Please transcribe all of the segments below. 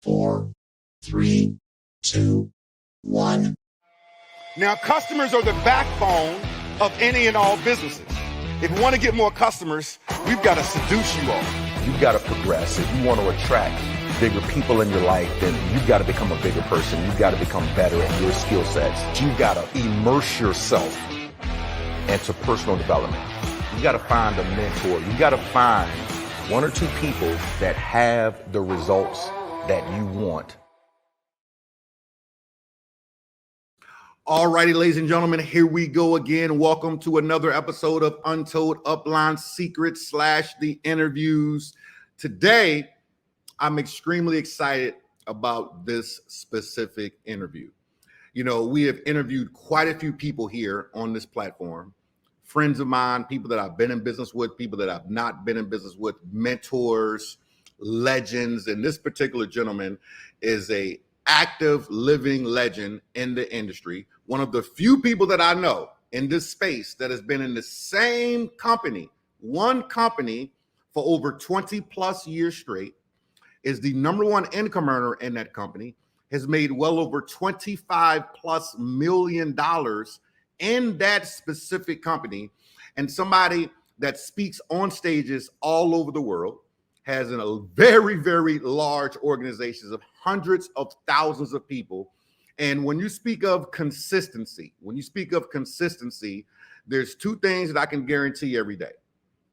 4, 3, 2, 1. Now, customers are the backbone of any and all businesses. If you want to get more customers, we've got to seduce you all. You've got to progress. If you want to attract bigger people in your life, then you've got to become a bigger person. You've got to become better at your skill sets. You've got to immerse yourself into personal development. You've got to find a mentor. You've got to find one or two people that have the results that you want. All righty, ladies and gentlemen, here we go again. Welcome to another episode of Untold Upline Secrets / the interviews. Today, I'm extremely excited about this specific interview. You know, we have interviewed quite a few people here on this platform, friends of mine, people that I've been in business with, people that I've not been in business with, mentors, legends. And this particular gentleman is a active living legend in the industry. One of the few people that I know in this space that has been in the same company, one company, for over 20 plus years straight, is the number one income earner in that company, has made well over $25+ million in that specific company, and somebody that speaks on stages all over the world, has a very, very large organizations of hundreds of thousands of people. And when you speak of consistency, there's two things that I can guarantee every day: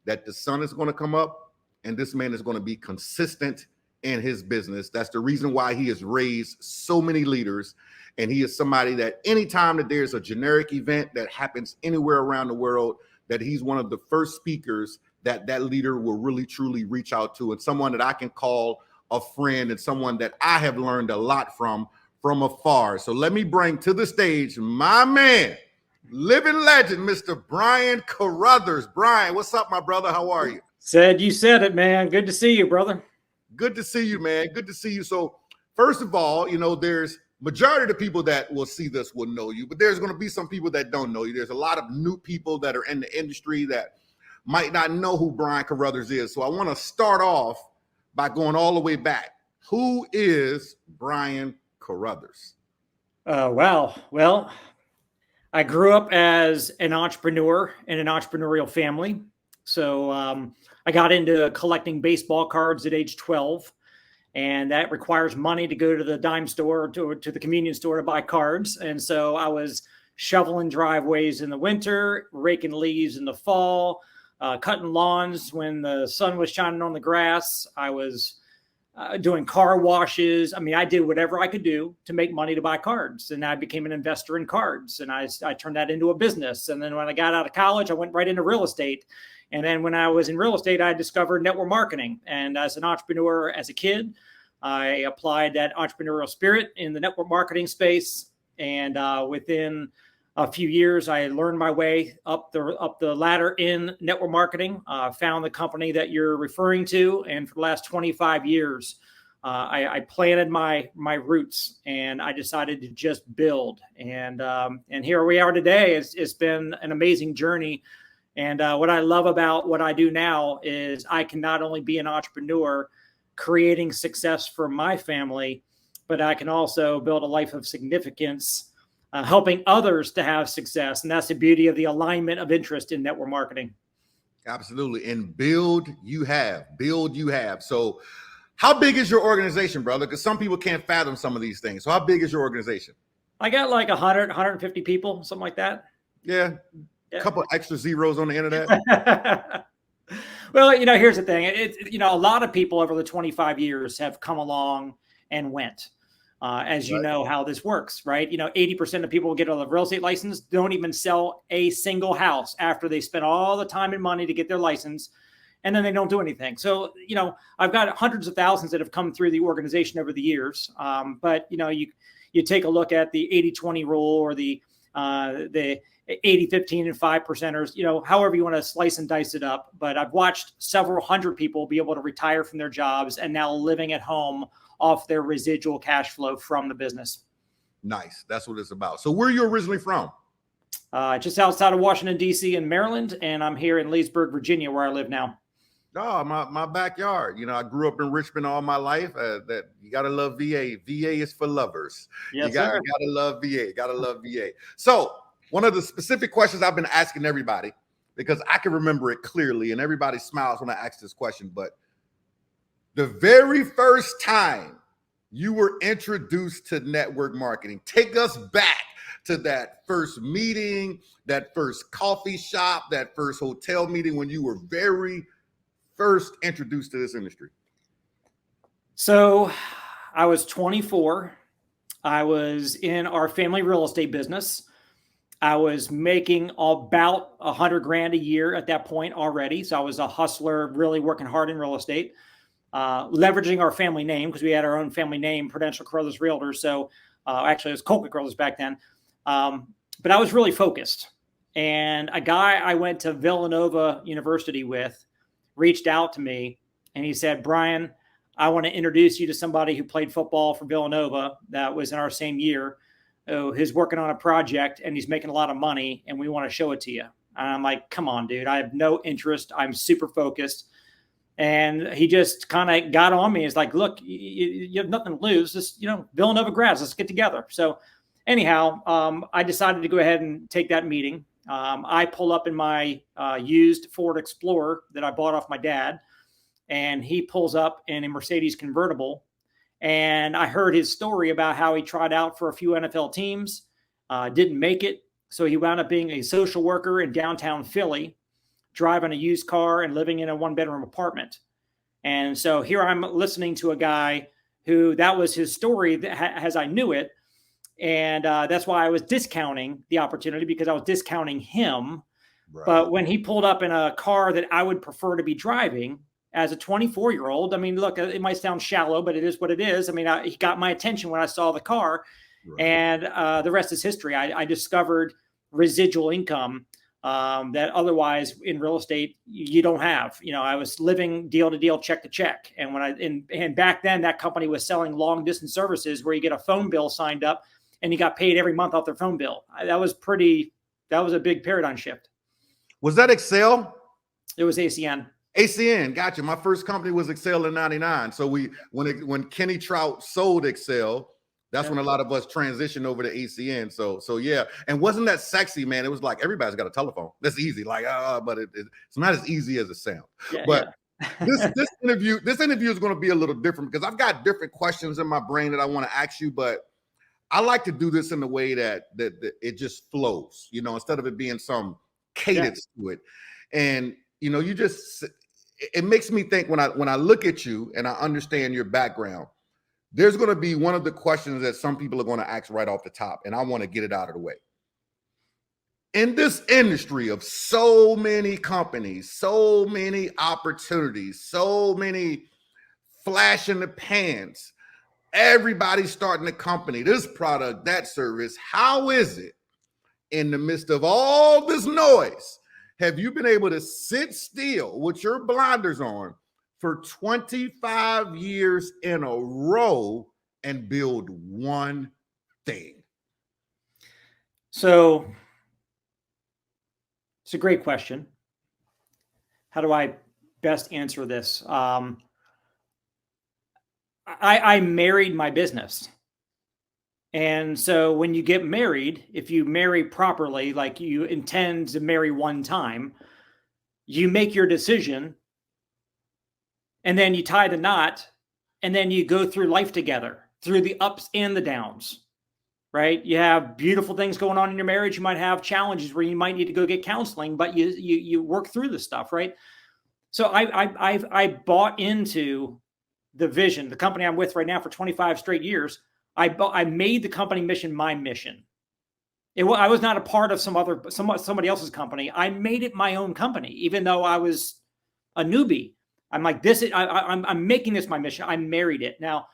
that the sun is going to come up and this man is going to be consistent in his business. That's the reason why he has raised so many leaders. And he is somebody that anytime that there's a generic event that happens anywhere around the world, that he's one of the first speakers that leader will really truly reach out to, and someone that I can call a friend and someone that I have learned a lot from afar. So let me bring to the stage my man, living legend, Mr. Brian Carruthers. Brian, what's up, my brother? How are you? You said it, man. Good to see you, brother. Good to see you, man. Good to see you. So first of all, you know, there's majority of the people that will see this will know you, but there's going to be some people that don't know you. There's a lot of new people that are in the industry that might not know who Brian Carruthers is. So I want to start off by going all the way back. Who is Brian Carruthers? Wow. Well, I grew up as an entrepreneur in an entrepreneurial family. So I got into collecting baseball cards at age 12. And that requires money to go to the dime store, to the convenience store to buy cards. And so I was shoveling driveways in the winter, raking leaves in the fall, cutting lawns when the sun was shining on the grass. I was doing car washes. I mean, I did whatever I could do to make money to buy cards. And I became an investor in cards. And I turned that into a business. And then when I got out of college, I went right into real estate. And then when I was in real estate, I discovered network marketing. And as an entrepreneur, as a kid, I applied that entrepreneurial spirit in the network marketing space. And within a few years, I learned my way up the ladder in network marketing, found the company that you're referring to. And for the last 25 years, I planted my roots, and I decided to just build. And here we are today. It's been an amazing journey. And what I love about what I do now is I can not only be an entrepreneur creating success for my family, but I can also build a life of significance, helping others to have success. And that's the beauty of the alignment of interest in network marketing. Absolutely. And build you have. So how big is your organization, brother? Because some people can't fathom some of these things. So how big is your organization? I got like 100, 150 people, something like that. Yeah. A couple extra zeros on the end of that. Well, you know, here's the thing. A lot of people over the 25 years have come along and went. As you know how this works, right? 80% of people who get a real estate license don't even sell a single house after they spend all the time and money to get their license, and then they don't do anything. So, I've got hundreds of thousands that have come through the organization over the years. But you take a look at the 80-20 rule, or the 80, 15, and 5%ers, however you want to slice and dice it up. But I've watched several hundred people be able to retire from their jobs and now living at home off their residual cash flow from the business. Nice. That's what it's about. So where are you originally from? Just outside of Washington, D.C. in Maryland. And I'm here in Leesburg, Virginia, where I live now. Oh, my backyard. You know, I grew up in Richmond all my life. That you gotta love VA. VA is for lovers. Yes, You gotta love VA. Gotta love VA. So one of the specific questions I've been asking everybody, because I can remember it clearly, and everybody smiles when I ask this question, but the very first time you were introduced to network marketing, take us back to that first meeting, that first coffee shop, that first hotel meeting when you were very first introduced to this industry. So I was 24. I was in our family real estate business. I was making about $100,000 a year at that point already. So I was a hustler, really working hard in real estate, leveraging our family name because we had our own family name, Prudential Carruthers Realtors. So actually it was Coca Carruthers back then. But I was really focused. And a guy I went to Villanova University with reached out to me and he said, Brian, I want to introduce you to somebody who played football for Villanova that was in our same year. Who's working on a project and he's making a lot of money and we want to show it to you. And I'm like, come on, dude, I have no interest. I'm super focused. And he just kind of got on me. He's like, look, you have nothing to lose. Just, Villanova grads, let's get together. So anyhow, I decided to go ahead and take that meeting. I pull up in my used Ford Explorer that I bought off my dad, and he pulls up in a Mercedes convertible. And I heard his story about how he tried out for a few NFL teams, didn't make it. So he wound up being a social worker in downtown Philly, driving a used car and living in a one-bedroom apartment. And so here I'm listening to a guy who that was his story as I knew it. And that's why I was discounting the opportunity, because I was discounting him. Right. But when he pulled up in a car that I would prefer to be driving as a 24-year-old, I mean, look, it might sound shallow, but it is what it is. I mean, he got my attention when I saw the car. Right. And the rest is history. I discovered residual income that otherwise in real estate you don't have. I was living deal to deal, check to check. And and back then that company was selling long distance services where you get a phone bill signed up and you got paid every month off their phone bill. That was a big paradigm shift. Was that Excel? It was ACN. ACN, gotcha. My first company was Excel in '99. So when Kenny Trout sold Excel, that's when a lot of us transitioned over to ACN. So yeah. And wasn't that sexy, man? It was like everybody's got a telephone. That's easy. Like, but it's not as easy as it sounds. Yeah, but yeah. this interview is going to be a little different because I've got different questions in my brain that I want to ask you, but I like to do this in the way that it just flows, instead of it being some cadence to it. And it makes me think when I look at you and I understand your background, there's going to be one of the questions that some people are going to ask right off the top, and I want to get it out of the way. In this industry of so many companies, so many opportunities, so many flash in the pans, everybody's starting a company, this product, that service. How is it in the midst of all this noise? Have you been able to sit still with your blinders on for 25 years in a row and build one thing? So it's a great question. How do I best answer this? I married my business. And so when you get married, if you marry properly, like you intend to marry one time, you make your decision and then you tie the knot and then you go through life together through the ups and the downs, right? You have beautiful things going on in your marriage. You might have challenges where you might need to go get counseling, but you work through the stuff, right? So I bought into the vision, the company I'm with right now for 25 straight years. I made the company mission my mission. I was not a part of somebody else's company. I made it my own company, even though I was a newbie. I'm like, I'm making this my mission. I married it. Now,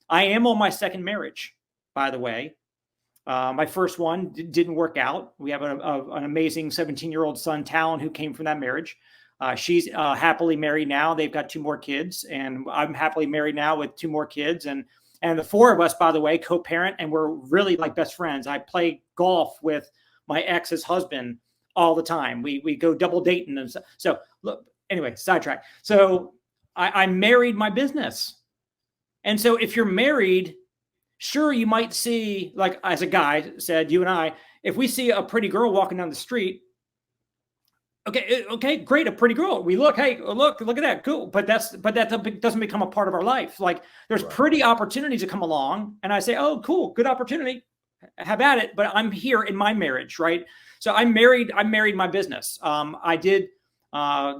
I am on my second marriage, by the way. My first one didn't work out. We have an amazing 17-year-old son, Talon, who came from that marriage. She's happily married now. They've got 2 more kids, and I'm happily married now with 2 more kids. And the 4 of us, by the way, co-parent, and we're really like best friends. I play golf with my ex's husband all the time. We go double dating and so look, anyway, sidetrack. So I married my business. And so if you're married, sure, you might see, like as a guy said, you and I, if we see a pretty girl walking down the street, okay, great, a pretty girl. We look, hey, look at that, cool. But that doesn't become a part of our life. Like there's pretty opportunities that come along, and I say, oh, cool, good opportunity, have at it. But I'm here in my marriage, right? So I married my business. I did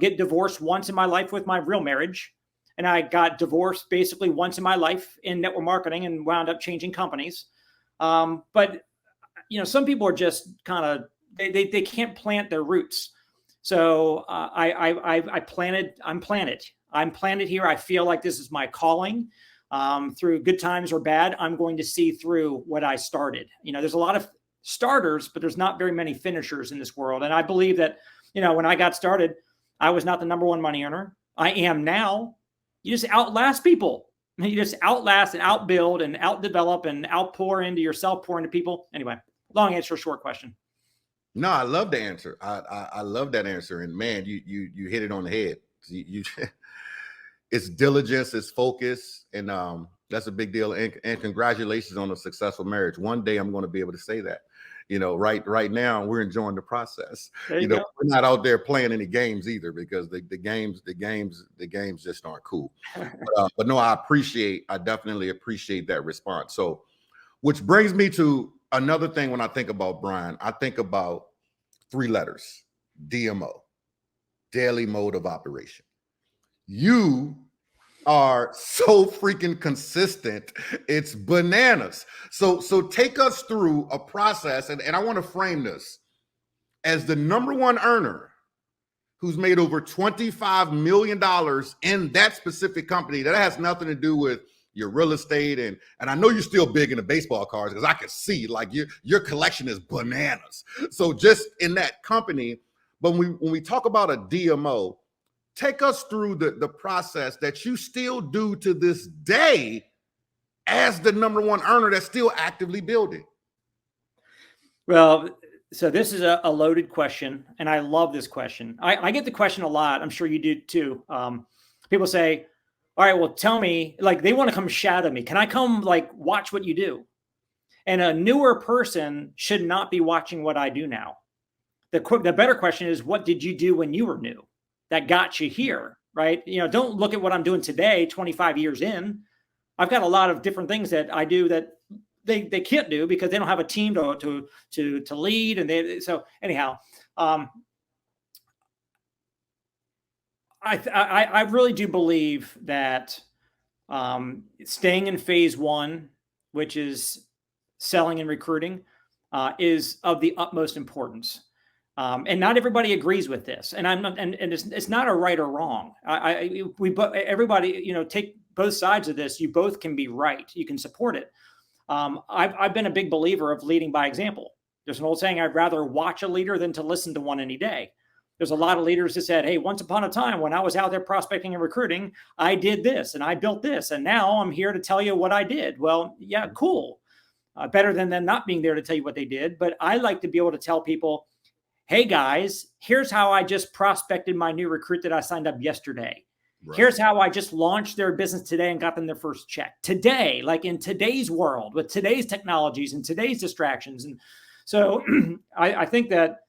get divorced once in my life with my real marriage. And I got divorced basically once in my life in network marketing and wound up changing companies. But, some people are just kind of, they can't plant their roots. So I'm planted here. I feel like this is my calling. Through good times or bad, I'm going to see through what I started. There's a lot of starters, but there's not very many finishers in this world. And I believe that, when I got started, I was not the number one money earner. I am now. You just outlast people. You just outlast and outbuild and outdevelop and outpour into yourself, pour into people. Anyway, long answer, short question. No, I love the answer. I love that answer. And man, you hit it on the head. It's diligence, it's focus, and that's a big deal. And congratulations on a successful marriage. One day I'm going to be able to say that. Right now we're enjoying the process. We're not out there playing any games either, because the games just aren't cool. But no, I definitely appreciate that response. So, which brings me to another thing. When I think about Brian, I think about 3 letters: DMO, daily mode of operation. You are so freaking consistent. It's bananas. So take us through a process. And I want to frame this as the number one earner who's made over $25 million in that specific company. That has nothing to do with your real estate. And I know you're still big into baseball cards, because I can see like your collection is bananas. So just in that company, but when we talk about a DMO, take us through the process that you still do to this day as the number one earner that's still actively building. Well, so this is a loaded question, and I love this question. I get the question a lot. I'm sure you do too. People say, all right, well, tell me, like they want to come shadow me. Can I come like watch what you do? And a newer person should not be watching what I do now. The better question is, what did you do when you were new that got you here, right? Don't look at what I'm doing today, 25 years in. I've got a lot of different things that I do that they can't do because they don't have a team to lead. And so anyhow, I really do believe that staying in phase 1, which is selling and recruiting, is of the utmost importance. And not everybody agrees with this, and I'm not, and it's not a right or wrong. Everybody, take both sides of this. You both can be right. You can support it. I've been a big believer of leading by example. There's an old saying: I'd rather watch a leader than to listen to one any day. There's a lot of leaders that said, hey, once upon a time when I was out there prospecting and recruiting, I did this and I built this, and now I'm here to tell you what I did. Well, yeah, cool. Better than them not being there to tell you what they did. But I like to be able to tell people, hey guys, here's how I just prospected my new recruit that I signed up yesterday. Right. Here's how I just launched their business today and got them their first check today, like in today's world with today's technologies and today's distractions. And so I think that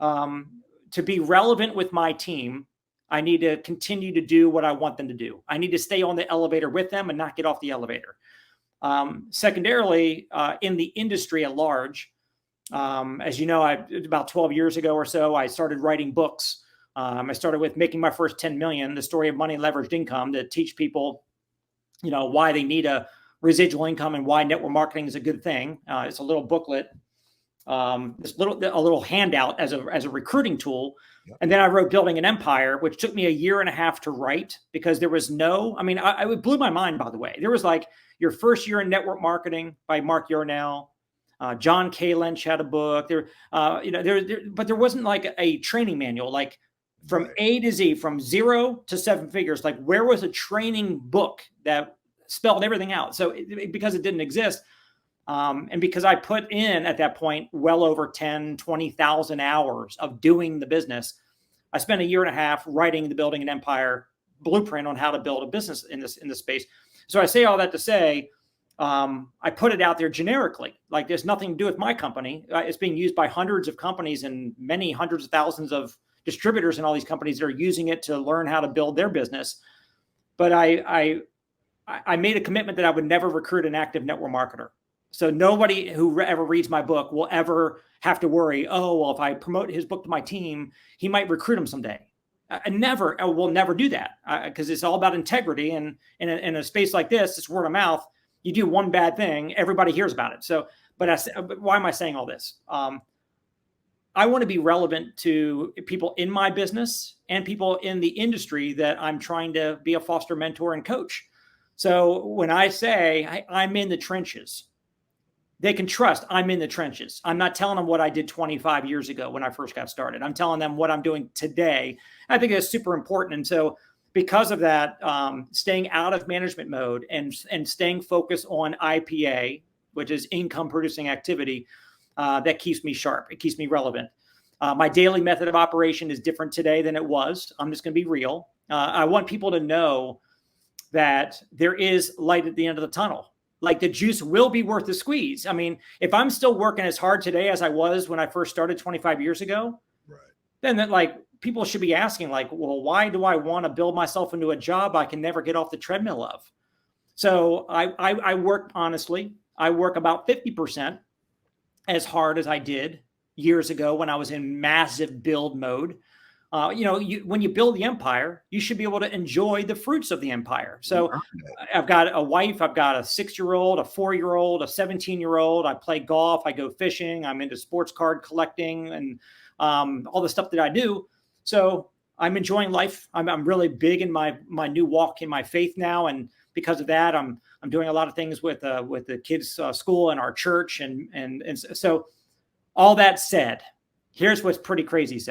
to be relevant with my team, I need to continue to do what I want them to do. I need to stay on the elevator with them and not get off the elevator. Secondarily, in the industry at large, as you know, about 12 years ago or so, I started writing books. I started with Making My First 10 Million, the story of money and leveraged income, to teach people, why they need a residual income and why network marketing is a good thing. It's a little booklet, a little handout as a recruiting tool. Yep. And then I wrote Building an Empire, which took me a year and a half to write because there was it blew my mind, by the way. There was like Your First Year in Network Marketing by Mark Yarnell. John K. Lynch had a book but there wasn't like a training manual, like from A to Z, from 0 to 7 figures. Like, where was a training book that spelled everything out? So because it didn't exist, and because I put in at that point well over 10, 20,000 hours of doing the business, I spent a year and a half writing the Building an Empire blueprint on how to build a business in this space. So I say all that to say, I put it out there generically, like there's nothing to do with my company. It's being used by hundreds of companies and many hundreds of thousands of distributors and all these companies that are using it to learn how to build their business. But I made a commitment that I would never recruit an active network marketer. So nobody who ever reads my book will ever have to worry, oh, well, if I promote his book to my team, he might recruit him someday. I will never do that because it's all about integrity. And in a space like this, it's word of mouth. You do one bad thing, everybody hears about it. So, but why am I saying all this? I want to be relevant to people in my business and people in the industry that I'm trying to be a foster mentor and coach. So when I say I'm in the trenches, they can trust I'm in the trenches. I'm not telling them what I did 25 years ago when I first got started. I'm telling them what I'm doing today. I think that's super important. And so because of that, staying out of management mode and staying focused on IPA, which is income producing activity, that keeps me sharp. It keeps me relevant. My daily method of operation is different today than it was. I'm just going to be real. I want people to know that there is light at the end of the tunnel. Like the juice will be worth the squeeze. I mean, if I'm still working as hard today as I was when I first started 25 years ago, right, then that like people should be asking like, well, why do I want to build myself into a job I can never get off the treadmill of? So I work honestly. I work about 50% as hard as I did years ago when I was in massive build mode. When you build the empire, you should be able to enjoy the fruits of the empire. So I've got a wife, I've got a 6-year-old, a 4-year-old, a 17-year-old. I play golf, I go fishing, I'm into sports card collecting and all the stuff that I do. So I'm enjoying life. I'm really big in my new walk in my faith now. And because of that, I'm doing a lot of things with the kids' school and our church. And so all that said, here's what's pretty crazy,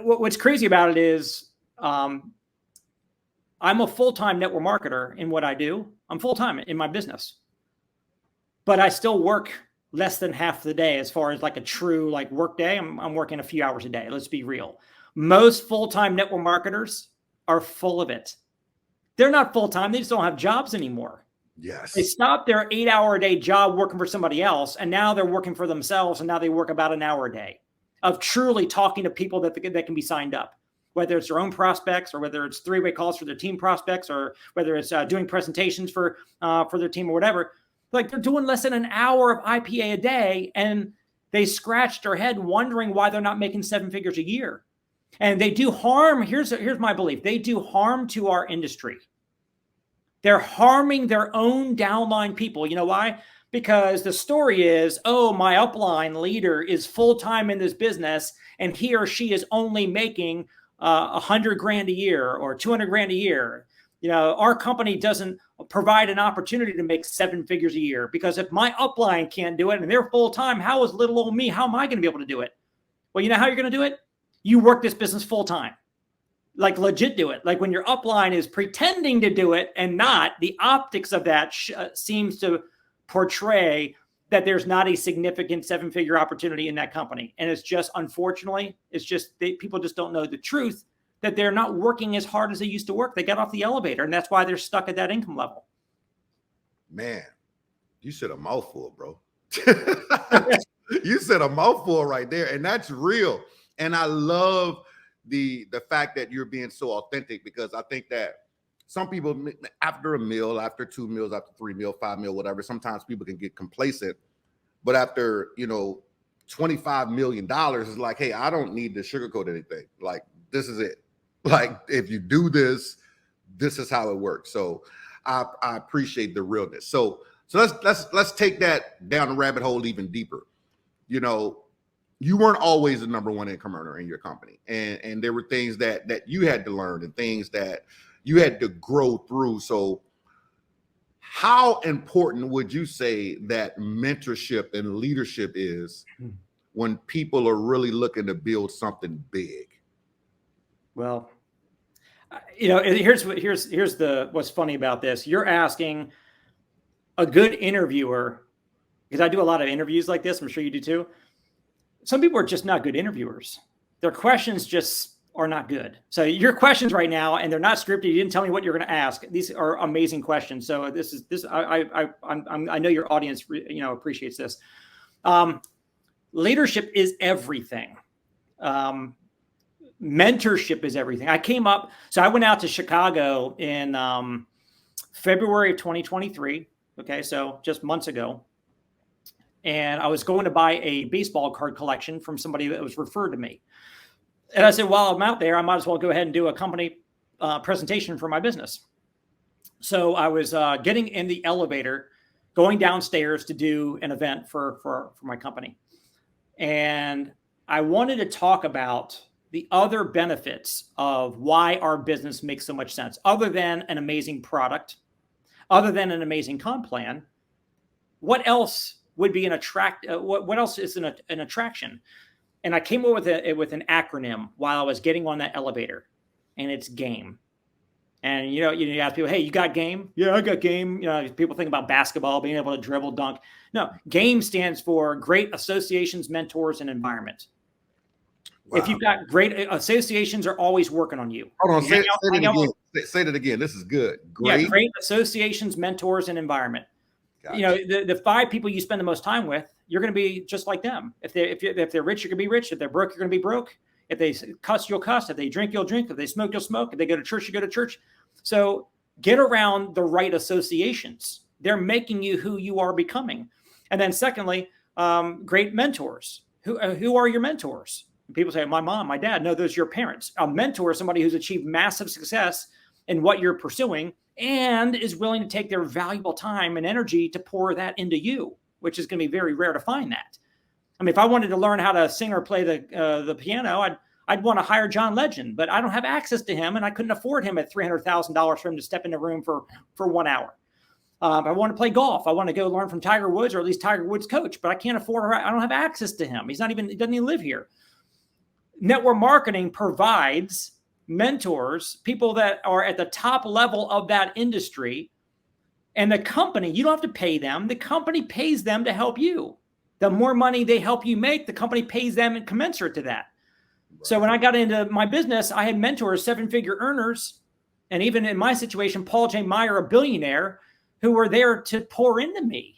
what's crazy about it is I'm a full-time network marketer in what I do. I'm full-time in my business, but I still work less than half the day as far as like a true like work day. I'm working a few hours a day. Let's be real. Most full-time network marketers are full of it. They're not full-time. They just don't have jobs anymore. Yes. They stopped their 8-hour-a-day job working for somebody else, and now they're working for themselves, and now they work about an hour a day of truly talking to people that can be signed up, whether it's their own prospects or whether it's 3-way calls for their team prospects or whether it's doing presentations for their team or whatever. Like they're doing less than an hour of IPA a day, and they scratch their head wondering why they're not making 7 figures a year. And they do harm. Here's my belief. They do harm to our industry. They're harming their own downline people. You know why? Because the story is, oh, my upline leader is full-time in this business and he or she is only making $100,000 a year or $200,000 a year. You know, our company doesn't provide an opportunity to make 7 figures a year because if my upline can't do it and they're full-time, how is little old me? How am I going to be able to do it? Well, you know how you're going to do it? You work this business full-time. Like legit do it. Like when your upline is pretending to do it and not, the optics of that seems to portray that there's not a significant 7-figure opportunity in that company. And it's just, unfortunately, it's just people just don't know the truth that they're not working as hard as they used to work. They got off the elevator and that's why they're stuck at that income level. Man, you said a mouthful, bro. You said a mouthful right there. And that's real. And I love the fact that you're being so authentic, because I think that some people after a meal, after 2 meals, after 3 meals, 5 meals, whatever, sometimes people can get complacent. But after, $25 million is like, hey, I don't need to sugarcoat anything. Like, this is it. Like, if you do this, this is how it works. So I appreciate the realness. So let's take that down the rabbit hole even deeper. You weren't always the number one income earner in your company. And there were things that you had to learn and things that you had to grow through. So how important would you say that mentorship and leadership is when people are really looking to build something big? Well, here's what's funny about this. You're asking a good interviewer, because I do a lot of interviews like this. I'm sure you do too. Some people are just not good interviewers. their questions just are not good. So your questions right now, and they're not scripted. You didn't tell me what you're going to ask. These are amazing questions. So I know your audience, appreciates this. Leadership is everything. Mentorship is everything. I went out to Chicago in February of 2023. Okay. So just months ago. And I was going to buy a baseball card collection from somebody that was referred to me. And I said, while I'm out there, I might as well go ahead and do a company presentation for my business. So I was getting in the elevator, going downstairs to do an event for my company. And I wanted to talk about the other benefits of why our business makes so much sense, other than an amazing product, other than an amazing comp plan. What else would be what else is an attraction? And I came up with an acronym while I was getting on that elevator, and it's GAME. And you ask people, hey, you got game? Yeah, I got game. People think about basketball, being able to dribble, dunk. No, GAME stands for Great Associations, Mentors, and Environment. Wow. If you've got great associations, are always working on you. Hold on, say it again. Say that again. This is good. Great associations, mentors, and environment. Gotcha. The 5 people you spend the most time with, you're going to be just like them. If they're rich, you're going to be rich. If they're broke, you're going to be broke. If they cuss, you'll cuss. If they drink, you'll drink. If they smoke, you'll smoke. If they go to church, you go to church. So get around the right associations. They're making you who you are becoming. And then secondly, great mentors. Who are your mentors? People say, my mom, my dad. No, those are your parents. A mentor is somebody who's achieved massive success in what you're pursuing and is willing to take their valuable time and energy to pour that into you, which is going to be very rare to find that. I mean, if I wanted to learn how to sing or play the piano, I'd want to hire John Legend, but I don't have access to him, and I couldn't afford him at $300,000 for him to step in the room for 1 hour. I want to play golf. I want to go learn from Tiger Woods, or at least Tiger Woods' coach, but I can't afford. I don't have access to him. He doesn't even live here. Network marketing provides mentors, people that are at the top level of that industry, and the company, you don't have to pay them. The company pays them to help you. The more money they help you make, the company pays them and commensurate to that. Right. So when I got into my business, I had mentors, 7-figure earners, and even in my situation, Paul J. Meyer, a billionaire, who were there to pour into me.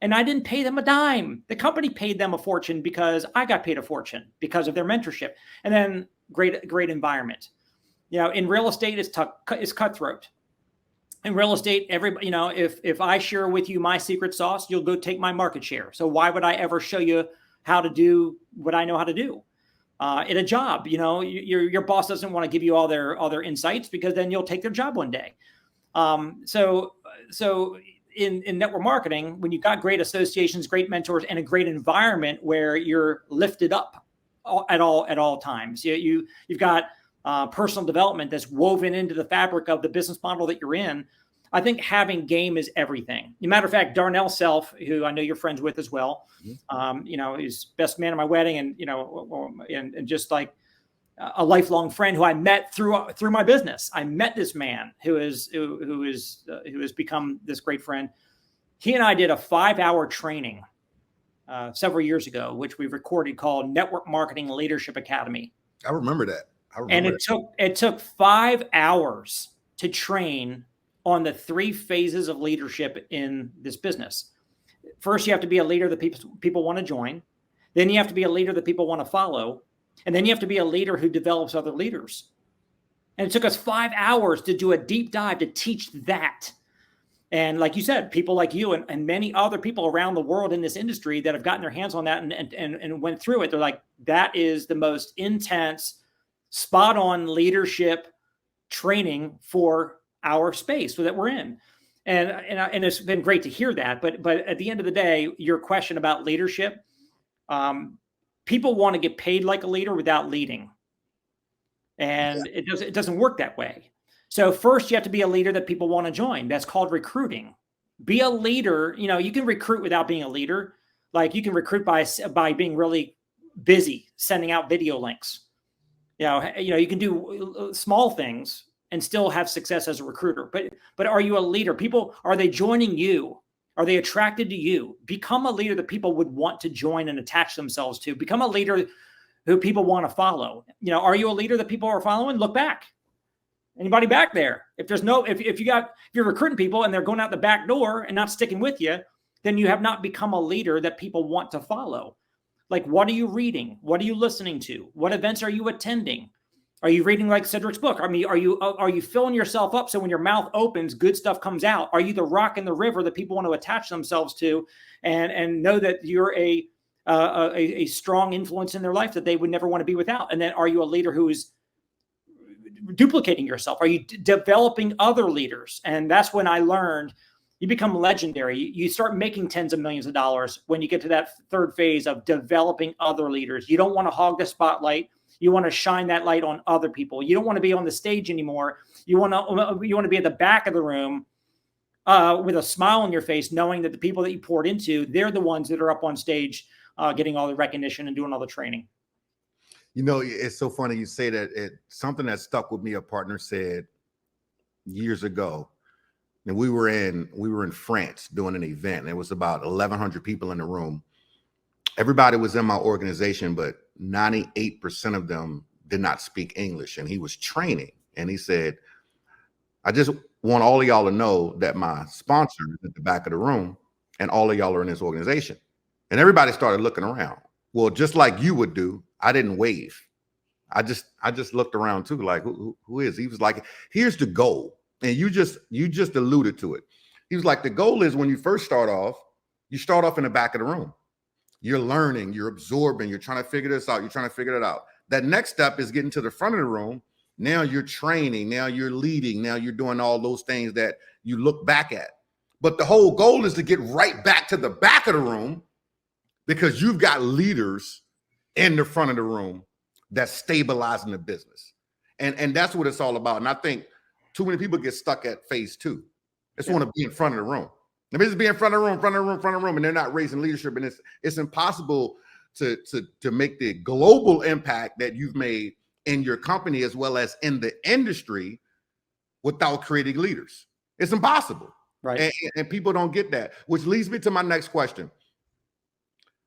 And I didn't pay them a dime. The company paid them a fortune because I got paid a fortune because of their mentorship. And then great environment. In real estate, it's cutthroat. In real estate, everybody, if I share with you my secret sauce, you'll go take my market share. So why would I ever show you how to do what I know how to do? In a job, your boss doesn't want to give you all their insights, because then you'll take their job one day. So in network marketing, when you've got great associations, great mentors, and a great environment where you're lifted up at all times, you've got personal development that's woven into the fabric of the business model that you're in. I think having GAME is everything. As a matter of fact, Darnell Self, who I know you're friends with as well, he's best man at my wedding, and just like a lifelong friend who I met through my business. I met this man who has become this great friend. He and I did a 5-hour training several years ago, which we recorded, called Network Marketing Leadership Academy. I remember that. It took 5 hours to train on the 3 phases of leadership in this business. First, you have to be a leader that people want to join. Then you have to be a leader that people want to follow. And then you have to be a leader who develops other leaders. And it took us 5 hours to do a deep dive to teach that. And like you said, people like you and many other people around the world in this industry that have gotten their hands on that and went through it, they're like, that is the most intense, spot on leadership training for our space that we're in. And it's been great to hear that. But at the end of the day, your question about leadership, people want to get paid like a leader without leading. And it doesn't work that way. So first you have to be a leader that people want to join. That's called recruiting. Be a leader. You can recruit without being a leader. Like you can recruit by being really busy, sending out video links. You can do small things and still have success as a recruiter. But are you a leader? People, are they joining you? Are they attracted to you? Become a leader that people would want to join and attach themselves to. Become a leader who people want to follow. You know, are you a leader that people are following? Look back. Anybody back there? If you're recruiting people and they're going out the back door and not sticking with you, then you have not become a leader that people want to follow. Like, what are you reading? What are you listening to? What events are you attending? Are you reading like Cedrick's book? I mean, are you filling yourself up so when your mouth opens, good stuff comes out? Are you the rock in the river that people want to attach themselves to and know that you're a strong influence in their life that they would never want to be without? And then are you a leader who is duplicating yourself? Are you developing other leaders? And that's when I learned you become legendary. You start making tens of millions of dollars when you get to that third phase of developing other leaders. You don't want to hog the spotlight. You want to shine that light on other people. You don't want to be on the stage anymore. You want to be at the back of the room with a smile on your face, knowing that the people that you poured into, they're the ones that are up on stage getting all the recognition and doing all the training. You know, it's so funny you say that. Something that stuck with me, a partner said years ago, and we were in France doing an event, and it was about 1,100 people in the room. Everybody was in my organization, but 98% of them did not speak English. And he was training, and he said, I just want all of y'all to know that my sponsor is at the back of the room, and all of y'all are in this organization. And everybody started looking around. Well, just like you would do, I didn't wave. I just looked around too, like, who is? He was like, here's the goal. And you just alluded to it. He was like, the goal is when you first start off, you start off in the back of the room. You're learning, you're absorbing, you're trying to figure this out, you're trying to figure it out. That next step is getting to the front of the room. Now you're training, now you're leading, now you're doing all those things that you look back at. But the whole goal is to get right back to the back of the room, because you've got leaders in the front of the room that's stabilizing the business. And that's what it's all about. And I think too many people get stuck at phase two. They just want to be in front of the room. They just be in front of the room, and they're not raising leadership. And it's impossible to make the global impact that you've made in your company as well as in the industry without creating leaders. It's impossible. Right. And people don't get that, which leads me to my next question.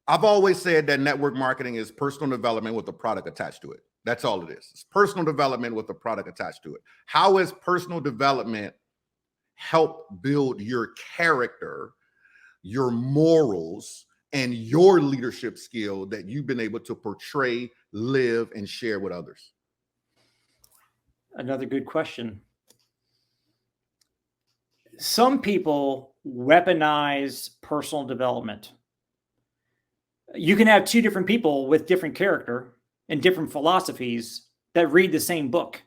I've always said that network marketing is personal development with a product attached to it. That's all it is. It's personal development with a product attached to it. How is personal development help build your character, your morals, and your leadership skill that you've been able to portray, live, and share with others? Another good question. Some people weaponize personal development. You can have two different people with different character and different philosophies that read the same book.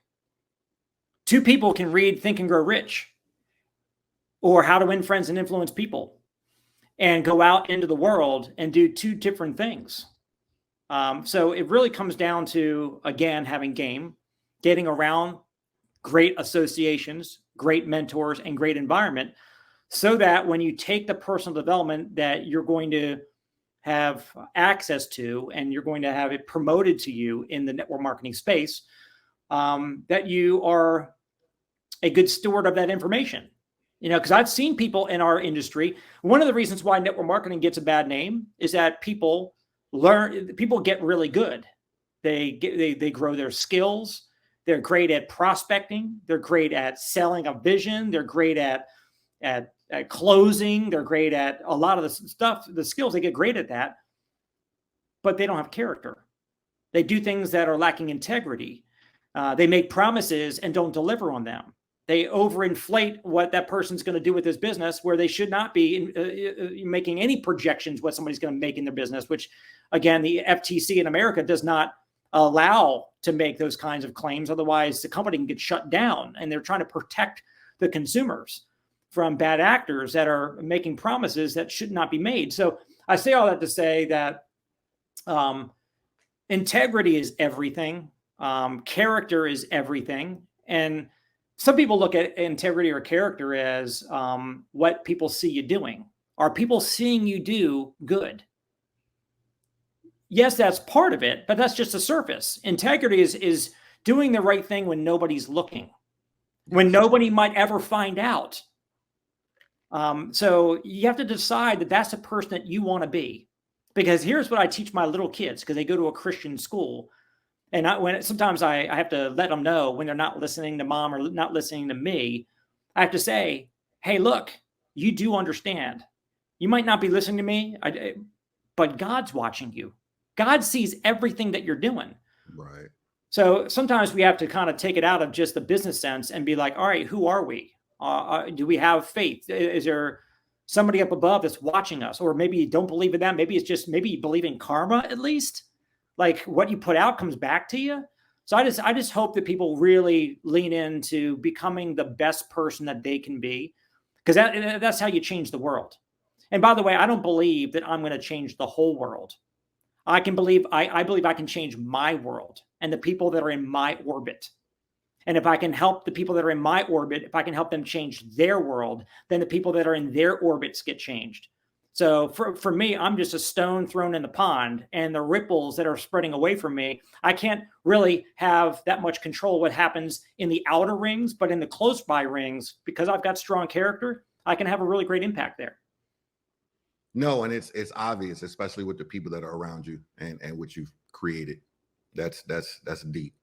Two people can read Think and Grow Rich or How to Win Friends and Influence People and go out into the world and do two different things. So it really comes down to, again, having game, getting around great associations, great mentors, and great environment, so that when you take the personal development that you're going to have access to and you're going to have it promoted to you in the network marketing space, that you are a good steward of that information. You know, because I've seen people in our industry. One of the reasons why network marketing gets a bad name is that people get really good. They grow their skills. They're great at prospecting. They're great at selling a vision. They're great at closing. They're great at a lot of the skills. They get great at that, but they don't have character. They do things that are lacking integrity. They make promises and don't deliver on them. They overinflate what that person's going to do with his business, where they should not be making any projections what somebody's going to make in their business, which, again, the FTC in America does not allow to make those kinds of claims. Otherwise, the company can get shut down, and they're trying to protect the consumers from bad actors that are making promises that should not be made. So I say all that to say that integrity is everything. Character is everything. And some people look at integrity or character as what people see you doing. Are people seeing you do good? Yes, that's part of it, but that's just the surface. Integrity is doing the right thing when nobody's looking, when nobody might ever find out. So you have to decide that that's the person that you want to be. Because here's what I teach my little kids, because they go to a Christian school. And sometimes I have to let them know when they're not listening to mom or not listening to me. I have to say, hey, look, you do understand. You might not be listening to me, but God's watching you. God sees everything that you're doing. Right. So sometimes we have to kind of take it out of just the business sense and be like, all right, who are we? Do we have faith? Is there somebody up above that's watching us? Or maybe you don't believe in that. Maybe it's just, maybe you believe in karma at least. Like what you put out comes back to you. So I just hope that people really lean into becoming the best person that they can be, because that's how you change the world. And by the way, I don't believe that I'm going to change the whole world. I believe I can change my world and the people that are in my orbit. And if I can help the people that are in my orbit, if I can help them change their world, then the people that are in their orbits get changed. So for me, I'm just a stone thrown in the pond, and the ripples that are spreading away from me, I can't really have that much control what happens in the outer rings, but in the close by rings, because I've got strong character, I can have a really great impact there. No, and it's obvious, especially with the people that are around you and what you've created. That's deep.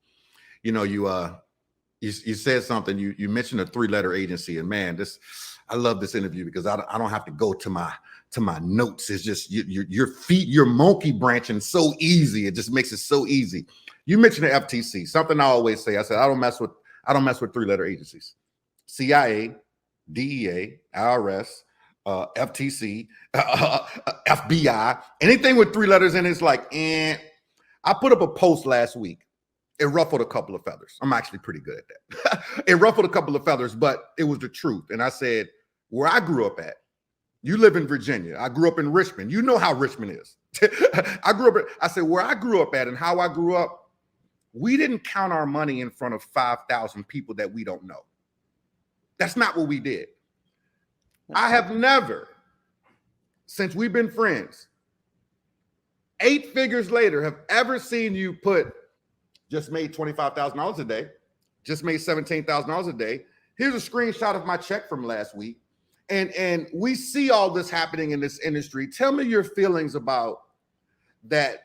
You know, you said something. You mentioned a 3-letter agency, and man, I love this interview because I don't have to go to my notes. It's just your monkey branching so easy. It just makes it so easy. You mentioned the FTC. Something I always say. I said I don't mess with 3-letter agencies. CIA, DEA, IRS, FTC, FBI, anything with 3 letters in it's like, I put up a post last week. It ruffled a couple of feathers. I'm actually pretty good at that. It ruffled a couple of feathers, but it was the truth. And I said, where I grew up at, you live in Virginia. I grew up in Richmond. You know how Richmond is. I said, where I grew up at and how I grew up, we didn't count our money in front of 5,000 people that we don't know. That's not what we did. I have never, since we've been friends, 8 figures later, have ever seen you put, just made $25,000 a day, just made $17,000 a day. Here's a screenshot of my check from last week. And we see all this happening in this industry. Tell me your feelings about that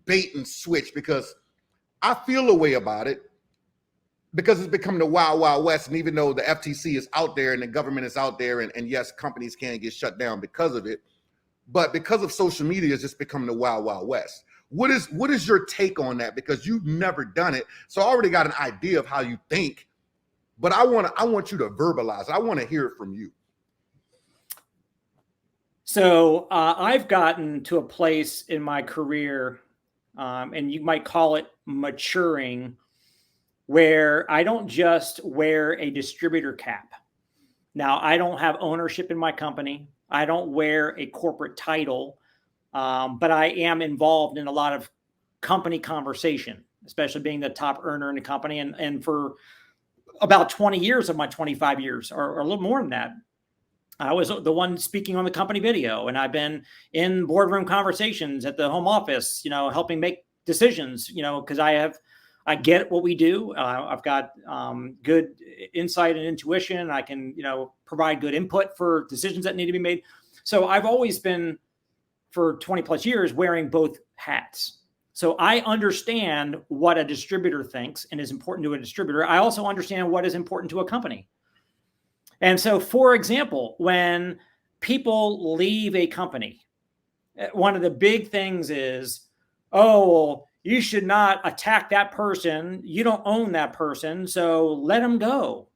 bait and switch, because I feel a way about it, because it's become the wild, wild west. And even though the FTC is out there and the government is out there, and yes, companies can get shut down because of it, but because of social media, it's just become the wild, wild west. What is your take on that? Because you've never done it. So I already got an idea of how you think, but I want you to verbalize. I want to hear it from you. So I've gotten to a place in my career, and you might call it maturing, where I don't just wear a distributor cap. Now, I don't have ownership in my company. I don't wear a corporate title, but I am involved in a lot of company conversation, especially being the top earner in the company. And for about 20 years of my 25 years, or a little more than that, I was the one speaking on the company video, and I've been in boardroom conversations at the home office, helping make decisions, because I get what we do. I've got good insight and intuition. I can, provide good input for decisions that need to be made. So I've always been, for 20 plus years, wearing both hats. So I understand what a distributor thinks and is important to a distributor. I also understand what is important to a company. And so, for example, when people leave a company, one of the big things is, oh, well, you should not attack that person. You don't own that person, so let them go.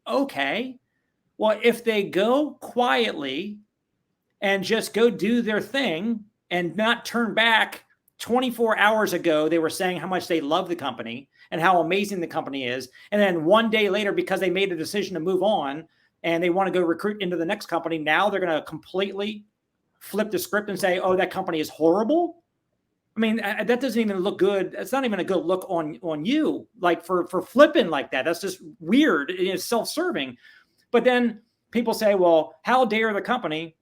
Okay. Well, if they go quietly and just go do their thing and not turn back, 24 hours ago, they were saying how much they love the company and how amazing the company is. And then one day later, because they made a decision to move on and they want to go recruit into the next company, now they're going to completely flip the script and say, oh, that company is horrible. I mean, that doesn't even look good. It's not even a good look on you, like for flipping like that. That's just weird. It's self-serving. But then people say, well, how dare the company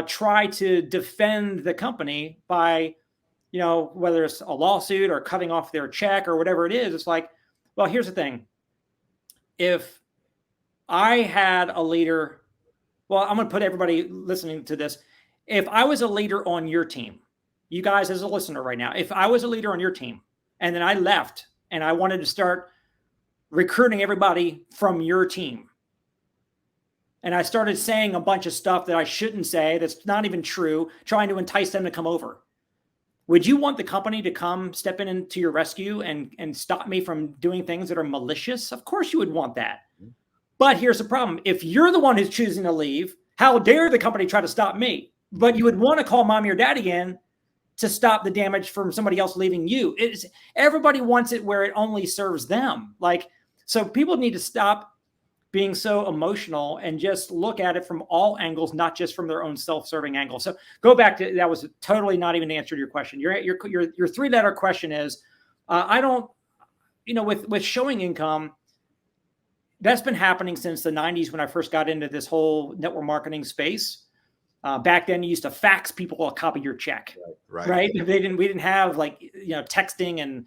try to defend the company by, whether it's a lawsuit or cutting off their check or whatever it is. It's like, well, here's the thing. If I had a leader, well, I'm going to put everybody listening to this. if I was a leader on your team, you guys as a listener right now, if I was a leader on your team and then I left and I wanted to start recruiting everybody from your team, and I started saying a bunch of stuff that I shouldn't say, that's not even true, trying to entice them to come over, would you want the company to come step into your rescue and stop me from doing things that are malicious? Of course you would want that. But here's the problem. If you're the one who's choosing to leave, how dare the company try to stop me? But you would want to call mommy or daddy in to stop the damage from somebody else leaving you. Everybody wants it where it only serves them. So people need to stop being so emotional and just look at it from all angles, not just from their own self-serving angle. So go back to, that was totally not even the answer to your question. Your 3-letter question is, with showing income, that's been happening since the 90s when I first got into this whole network marketing space. Back then, you used to fax people a copy of your check, right? We didn't have texting and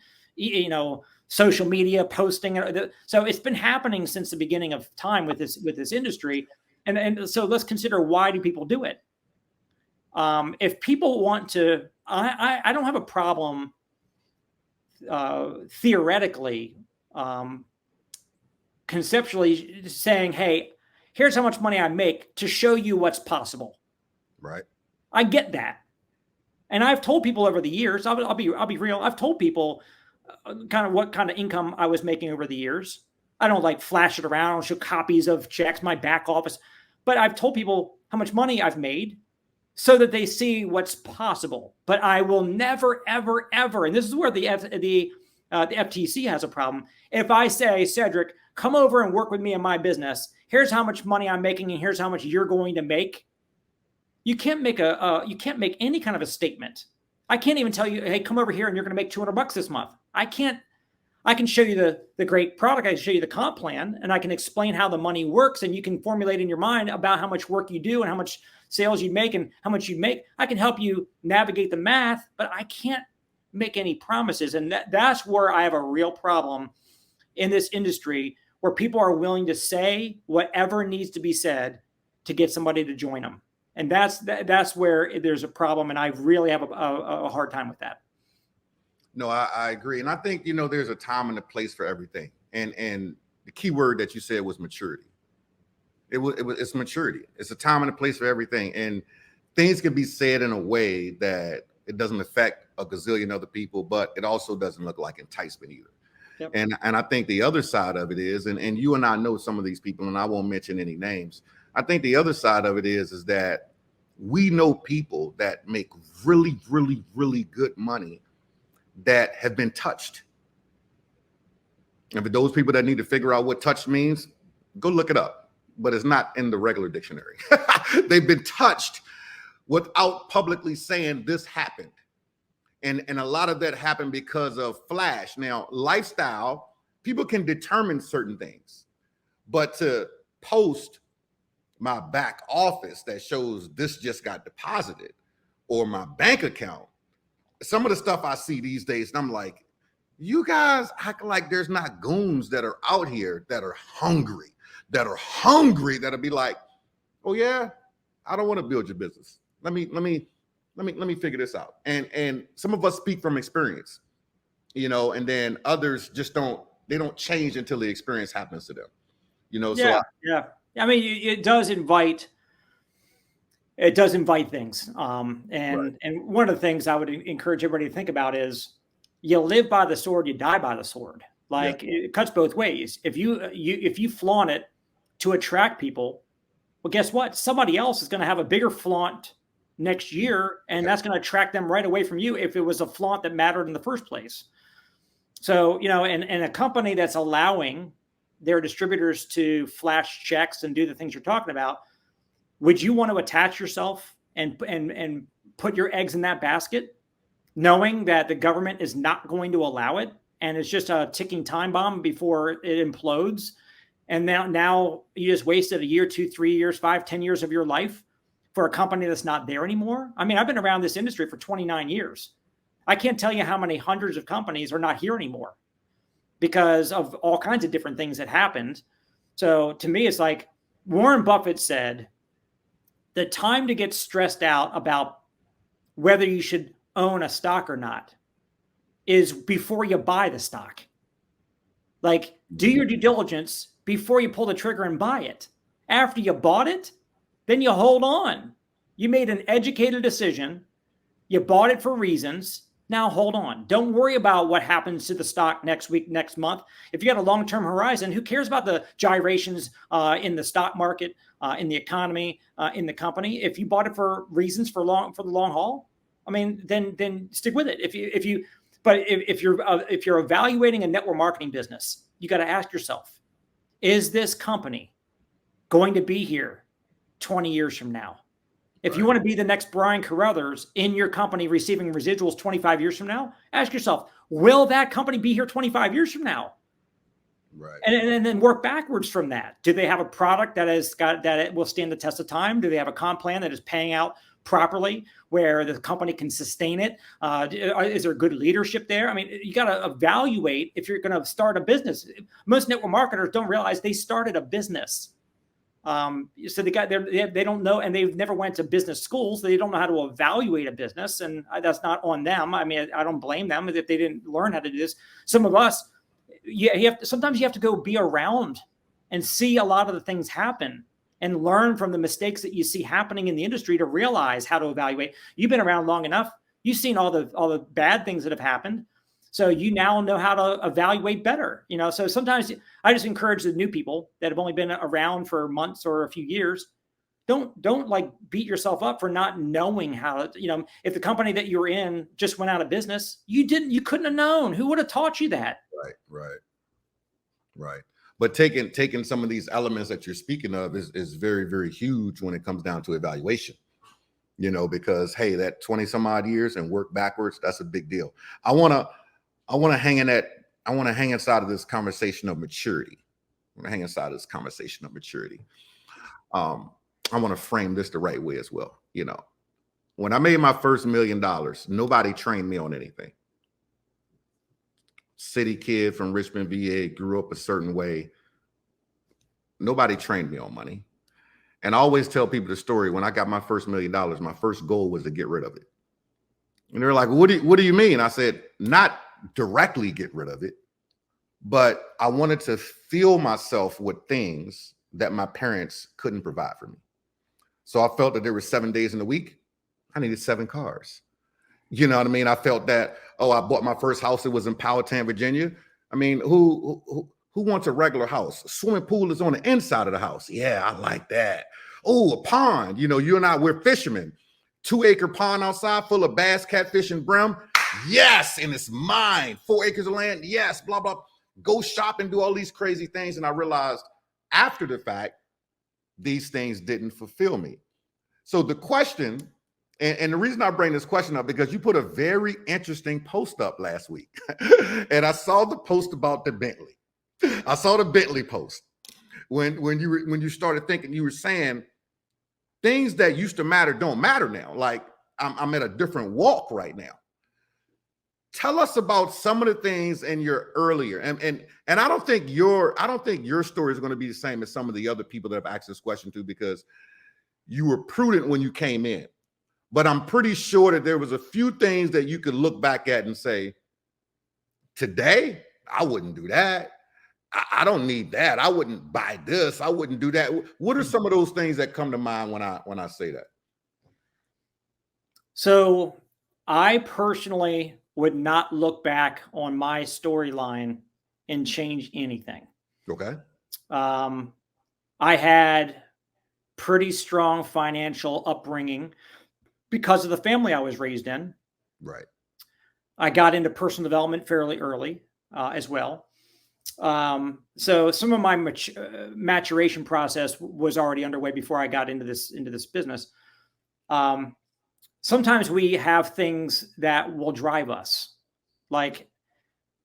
social media posting. So it's been happening since the beginning of time with this industry. And so let's consider, why do people do it? If people want to, I don't have a problem theoretically, conceptually saying, hey, here's how much money I make to show you what's possible. Right. I get that. And I've told people over the years, I'll be real. I've told people kind of what kind of income I was making over the years. I don't flash it around. I don't show copies of checks, my back office, but I've told people how much money I've made so that they see what's possible. But I will never, ever, ever, and this is where the FTC has a problem. If I say, Cedrick, come over and work with me in my business, here's how much money I'm making and here's how much you're going to make. You can't make any kind of a statement. I can't even tell you, hey, come over here and you're going to make $200 this month. I can't. I can show you the great product. I can show you the comp plan, and I can explain how the money works, and you can formulate in your mind about how much work you do and how much sales you make and how much you make. I can help you navigate the math, but I can't make any promises. And that's where I have a real problem in this industry, where people are willing to say whatever needs to be said to get somebody to join them. And that's where there's a problem. And I really have a hard time with that. No, I agree. And I think, there's a time and a place for everything. And the key word that you said was maturity. It's maturity. It's a time and a place for everything. And things can be said in a way that it doesn't affect a gazillion other people, but it also doesn't look like enticement either. Yep. And I think the other side of it is, and you and I know some of these people, and I won't mention any names. I think the other side of it is that we know people that make really, really, really good money that have been touched. And for those people that need to figure out what touch means, go look it up. But it's not in the regular dictionary. They've been touched without publicly saying this happened. And a lot of that happened because of flash. Now, lifestyle, people can determine certain things. But to post my back office that shows this just got deposited, or my bank account, some of the stuff I see these days, and I'm like, you guys act like there's not goons that are out here that are hungry, that'll be like, oh yeah, I don't want to build your business. Let me figure this out. And some of us speak from experience, and then others just don't change until the experience happens to them, Yeah. I mean, it does invite things. And one of the things I would encourage everybody to think about is, you live by the sword, you die by the sword. It cuts both ways. If you flaunt it to attract people, well, guess what? Somebody else is going to have a bigger flaunt next year, and that's going to attract them right away from you if it was a flaunt that mattered in the first place. So, and a company that's allowing their distributors to flash checks and do the things you're talking about, would you want to attach yourself and put your eggs in that basket, knowing that the government is not going to allow it, and it's just a ticking time bomb before it implodes? And now you just wasted a year, 2, 3 years, 5, 10 years of your life for a company that's not there anymore. I mean, I've been around this industry for 29 years. I can't tell you how many hundreds of companies are not here anymore because of all kinds of different things that happened. So to me, it's like Warren Buffett said, The time to get stressed out about whether you should own a stock or not is before you buy the stock. Like, do your due diligence before you pull the trigger and buy it. After you bought it, then you hold on. You made an educated decision. You bought it for reasons. Now hold on. Don't worry about what happens to the stock next week, next month. If you got a long-term horizon, who cares about the gyrations in the stock market, in the economy, in the company? If you bought it for reasons for the long haul, I mean, then stick with it. If you're evaluating a network marketing business, you got to ask yourself, is this company going to be here 20 years from now? If you want to be the next Brian Carruthers in your company receiving residuals 25 years from now, ask yourself, will that company be here 25 years from now? Right. And then work backwards from that. Do they have a product that it will stand the test of time? Do they have a comp plan that is paying out properly where the company can sustain it? Is there good leadership there? I mean, you got to evaluate if you're going to start a business. Most network marketers don't realize they started a business. So they don't know, and they've never went to business schools. They don't know how to evaluate a business, and that's not on them. I mean, I don't blame them if they didn't learn how to do this. Some of us, sometimes you have to go be around and see a lot of the things happen and learn from the mistakes that you see happening in the industry to realize how to evaluate. You've been around long enough. You've seen all the bad things that have happened. So you now know how to evaluate better, so sometimes I just encourage the new people that have only been around for months or a few years, don't like beat yourself up for not knowing how to, if the company that you were in just went out of business, you couldn't have known. Who would have taught you that? Right. But taking some of these elements that you're speaking of is very, very huge when it comes down to evaluation. Because hey, that 20 some odd years and work backwards, that's a big deal. I want to hang inside of this conversation of maturity. I want to frame this the right way as well. When I made my first $1 million, nobody trained me on anything. City kid from Richmond, VA, grew up a certain way. Nobody trained me on money. And I always tell people the story. When I got my first $1 million, my first goal was to get rid of it. And they're like, what do you mean? I said, not directly get rid of it, but I wanted to fill myself with things that my parents couldn't provide for me. So I felt that there were 7 days in the week. I needed 7 cars. You know what I mean? I felt that, I bought my first house. It was in Powhatan, Virginia. I mean, who wants a regular house? A swimming pool is on the inside of the house. Yeah, I like that. Oh, a pond. You and I, we're fishermen. 2-acre pond outside full of bass, catfish, and brim. Yes, and it's mine. 4 acres of land. Yes, blah, blah. Go shop and do all these crazy things. And I realized after the fact, these things didn't fulfill me. So the question, and the reason I bring this question up, because you put a very interesting post up last week. And I saw the post about the Bentley. I saw the Bentley post. When you started thinking, you were saying things that used to matter don't matter now. Like I'm at a different walk right now. Tell us about some of the things in your earlier, and I don't think your story is going to be the same as some of the other people that have asked this question to, because you were prudent when you came in. But I'm pretty sure that there was a few things that you could look back at and say, today, I wouldn't do that. I don't need that. I wouldn't buy this. I wouldn't do that. What are some of those things that come to mind when I say that? So I personally would not look back on my storyline and change anything. Okay. I had pretty strong financial upbringing because of the family I was raised in. Right. I got into personal development fairly early as well. So some of my maturation process was already underway before I got into this business. Sometimes we have things that will drive us. Like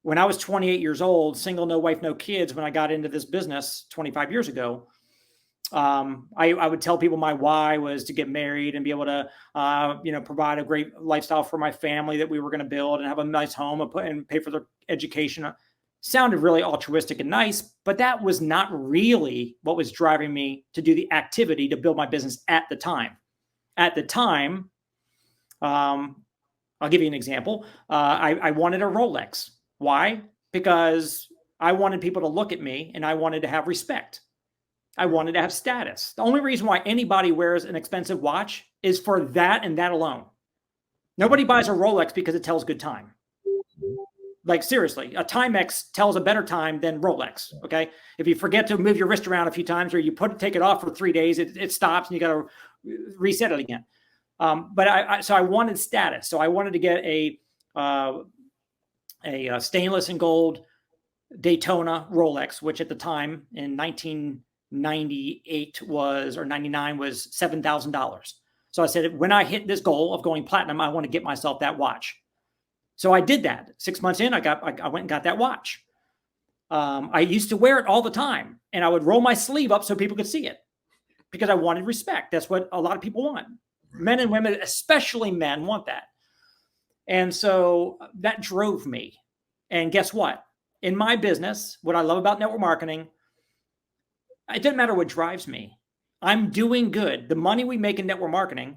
when I was 28 years old, single, no wife, no kids, when I got into this business 25 years ago, I would tell people my why was to get married and be able to, provide a great lifestyle for my family that we were going to build and have a nice home and pay for their education. Sounded really altruistic and nice, but that was not really what was driving me to do the activity to build my business at the time. at the time, I'll give you an example. I wanted a Rolex. Why? Because I wanted people to look at me and I wanted to have respect. I wanted to have status. The only reason why anybody wears an expensive watch is for that and that alone. Nobody buys a Rolex because it tells good time. Like seriously, a Timex tells a better time than Rolex. Okay. If you forget to move your wrist around a few times or you take it off for 3 days, it stops and you got to reset it again. But so I wanted status. So I wanted to get a stainless and gold Daytona Rolex, which at the time in 1998 or 99 was $7,000. So I said, when I hit this goal of going platinum, I want to get myself that watch. So I did that. 6 months in, I went and got that watch. I used to wear it all the time, and I would roll my sleeve up so people could see it because I wanted respect. That's what a lot of people want. Men and women, especially men, want that. And so that drove me. And guess what? In my business, what I love about network marketing, it doesn't matter what drives me. I'm doing good. The money we make in network marketing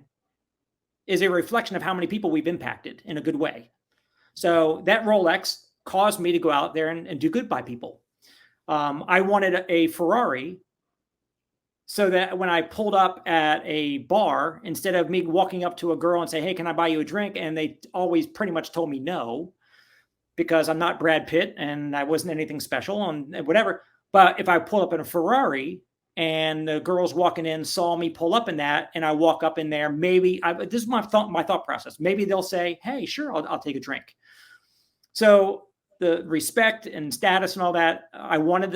is a reflection of how many people we've impacted in a good way. So that Rolex caused me to go out there and do good by people. I wanted a Ferrari so that when I pulled up at a bar, instead of me walking up to a girl and say, hey, can I buy you a drink? And they always pretty much told me no, because I'm not Brad Pitt and I wasn't anything special and whatever. But if I pull up in a Ferrari and the girls walking in saw me pull up in that and I walk up in there, maybe this is my thought process. Maybe they'll say, hey, sure, I'll take a drink. So the respect and status and all that, I wanted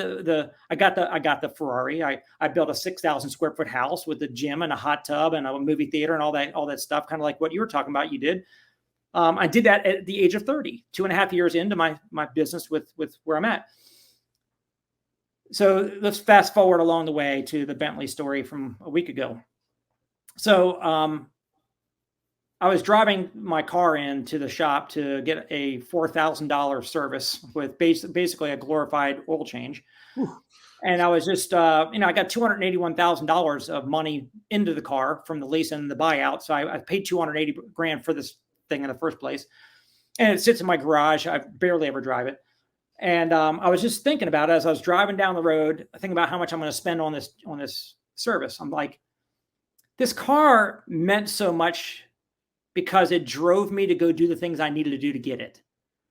I got the Ferrari. I built a 6,000 square foot house with a gym and a hot tub and a movie theater and all that stuff, kind of like what you were talking about. You did. I did that at the age of 30, 2.5 years into my business with where I'm at. So let's fast forward along the way to the Bentley story from a week ago. So I was driving my car into the shop to get a $4,000 service with basically a glorified oil change. Whew. And I was just, I got $281,000 of money into the car from the lease and the buyout. So I paid $280,000 for this thing in the first place. And it sits in my garage. I barely ever drive it. And I was just thinking about it as I was driving down the road, thinking about how much I'm going to spend on this service. I'm like, this car meant so much because it drove me to go do the things I needed to do to get it.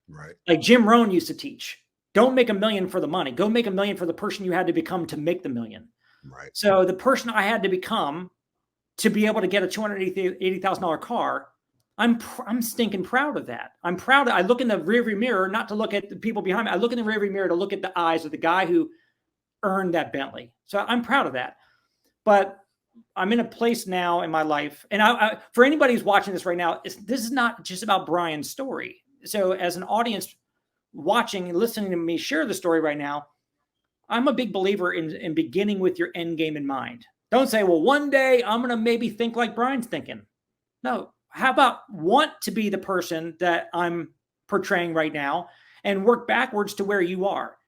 Right. Like Jim Rohn used to teach, don't make $1 million for the money. Go make $1 million for the person you had to become to make the $1 million. Right. So the person I had to become to be able to get a $280,000 car, I'm stinking proud of that. I'm proud. I look in the rearview mirror, not to look at the people behind me. I look in the rearview mirror to look at the eyes of the guy who earned that Bentley. So I'm proud of that. But I'm in a place now in my life, and I for anybody who's watching this right now, this is not just about Brian's story. So as an audience watching and listening to me share the story right now, I'm a big believer in beginning with your end game in mind. Don't say, well, one day I'm going to maybe think like Brian's thinking. No. How about want to be the person that I'm portraying right now and work backwards to where you are?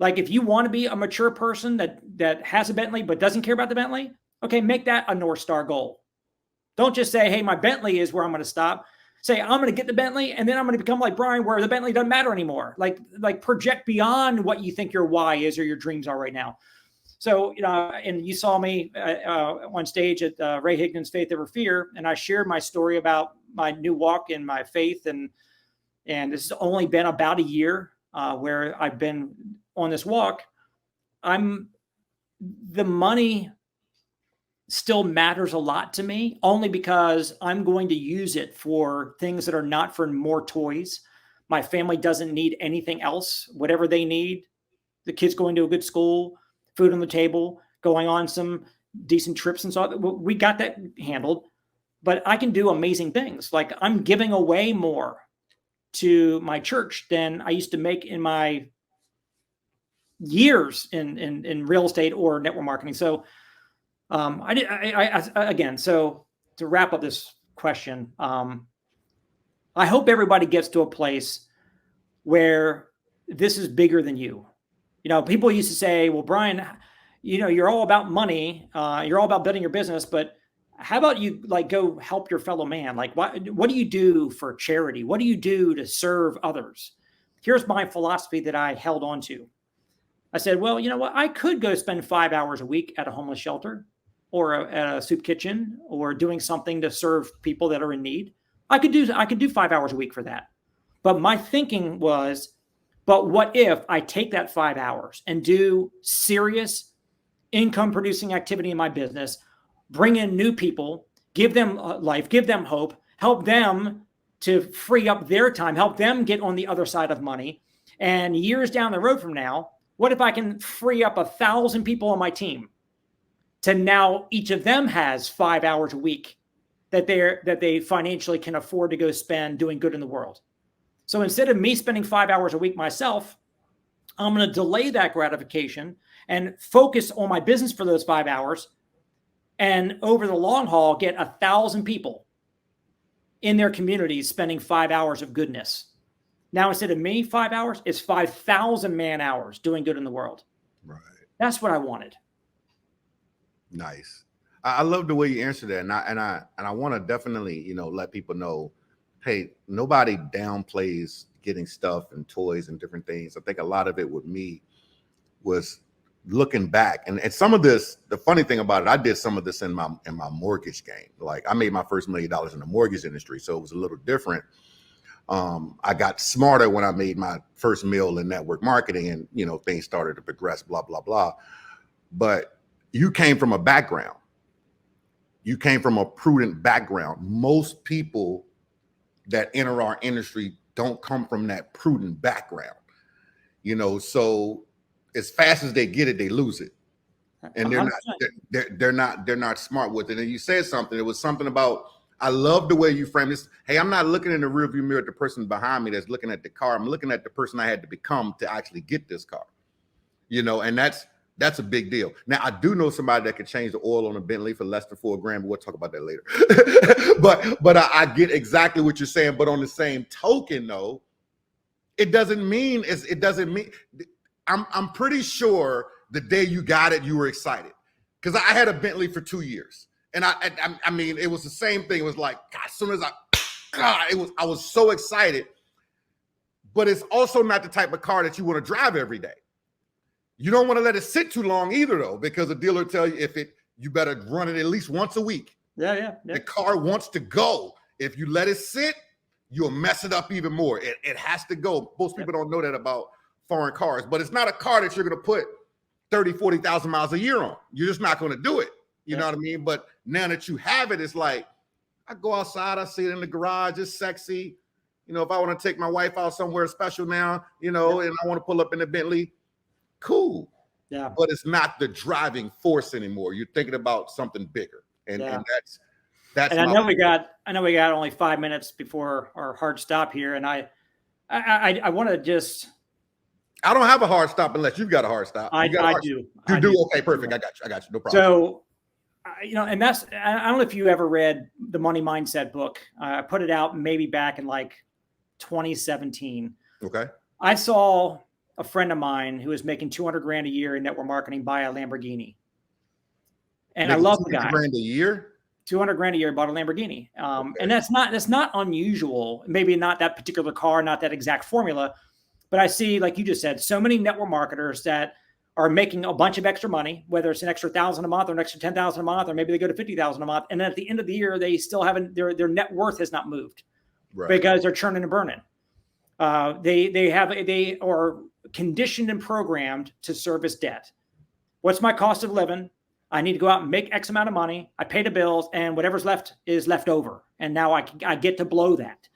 Like if you want to be a mature person that has a Bentley but doesn't care about the Bentley, okay, make that a North Star goal. Don't just say, hey, my Bentley is where I'm going to stop. Say, I'm going to get the Bentley and then I'm going to become like Brian where the Bentley doesn't matter anymore. Like project beyond what you think your why is or your dreams are right now. So, and you saw me on stage at Ray Higdon's Faith Over Fear, and I shared my story about my new walk in my faith. And this has only been about a year where I've been on this walk. The money still matters a lot to me, only because I'm going to use it for things that are not for more toys. My family doesn't need anything else. Whatever they need, the kids going to a good school, food on the table, going on some decent trips and so on. We got that handled, but I can do amazing things. Like I'm giving away more to my church than I used to make in my years in real estate or network marketing. So again, so to wrap up this question, I hope everybody gets to a place where this is bigger than you. People used to say, well, Brian, you're all about money. You're all about building your business, but how about you like go help your fellow man? Like what do you do for charity? What do you do to serve others? Here's my philosophy that I held on to. I said, well, you know what? I could go spend 5 hours a week at a homeless shelter or at a soup kitchen or doing something to serve people that are in need. I could do 5 hours a week for that. But my thinking was, but what if I take that 5 hours and do serious income producing activity in my business, bring in new people, give them life, give them hope, help them to free up their time, help them get on the other side of money. And years down the road from now, what if I can free up 1,000 people on my team to now each of them has 5 hours a week that they financially can afford to go spend doing good in the world. So instead of me spending 5 hours a week myself, I'm going to delay that gratification and focus on my business for those 5 hours. And over the long haul, get 1,000 people in their communities spending 5 hours of goodness. Now, instead of me, 5 hours, it's 5,000 man hours doing good in the world. Right. That's what I wanted. Nice. I love the way you answer that. And I want to definitely, let people know, hey, nobody downplays getting stuff and toys and different things. I think a lot of it with me was looking back, and some of this, the funny thing about it, I did some of this in my mortgage game. Like I made my first $1 million in the mortgage industry, so it was a little different. I got smarter when I made my first meal in network marketing, and things started to progress, blah blah blah. But you came from a background. You came from a prudent background. Most people that enter our industry don't come from that prudent background. So as fast as they get it, they lose it, and they're not smart with it. And you said something. It was something about, I love the way you frame this. Hey, I'm not looking in the rearview mirror at the person behind me that's looking at the car. I'm looking at the person I had to become to actually get this car. And that's a big deal. Now, I do know somebody that could change the oil on a Bentley for less than $4,000, but we'll talk about that later. but I get exactly what you're saying. But on the same token, though, it doesn't mean. I'm pretty sure the day you got it, you were excited, because I had a Bentley for 2 years, and I mean, it was the same thing. It was like, God, as soon as I was so excited. But it's also not the type of car that you want to drive every day. You don't want to let it sit too long either, though, because the dealer tell you you better run it at least once a week. Yeah. The car wants to go. If you let it sit, you'll mess it up even more. It has to go. Most people don't know that about foreign cars, but it's not a car that you're going to put 30, 40,000 miles a year on. You're just not going to do it. You know what I mean? But now that you have it, it's like, I go outside, I see it in the garage, it's sexy. If I want to take my wife out somewhere special now, and I want to pull up in the Bentley, cool. Yeah. But it's not the driving force anymore. You're thinking about something bigger. And that's and I know we got only 5 minutes before our hard stop here. And I want to just, I don't have a hard stop unless you've got a hard stop. I do. You do? Okay, perfect. I got you. No problem. So, and that's, I don't know if you ever read the Money Mindset book. I put it out maybe back in like 2017. Okay. I saw a friend of mine who was making $200,000 a year in network marketing buy a Lamborghini. And I love the guy. $200,000 a year? $200,000 a year, bought a Lamborghini. Okay. And that's not unusual. Maybe not that particular car, not that exact formula. But I see, like you just said, so many network marketers that are making a bunch of extra money, whether it's an extra $1,000 a month or an extra $10,000 a month, or maybe they go to $50,000 a month. And then at the end of the year, they still haven't, their net worth has not moved, right, because they're churning and burning. They are conditioned and programmed to service debt. What's my cost of living? I need to go out and make X amount of money. I pay the bills, and whatever's left is left over. And now I get to blow that.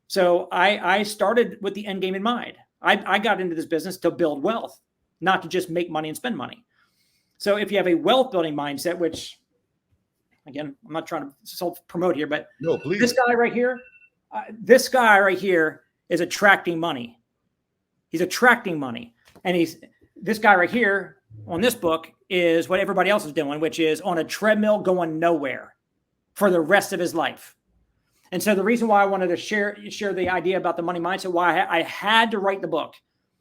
So I started with the end game in mind. I got into this business to build wealth, not to just make money and spend money. So if you have a wealth building mindset, which, again, I'm not trying to self-promote here, but no, please. This guy right here is attracting money. He's attracting money. And this guy right here on this book is what everybody else is doing, which is on a treadmill going nowhere for the rest of his life. And so the reason why I wanted to share the idea about the money mindset, why I had to write the book,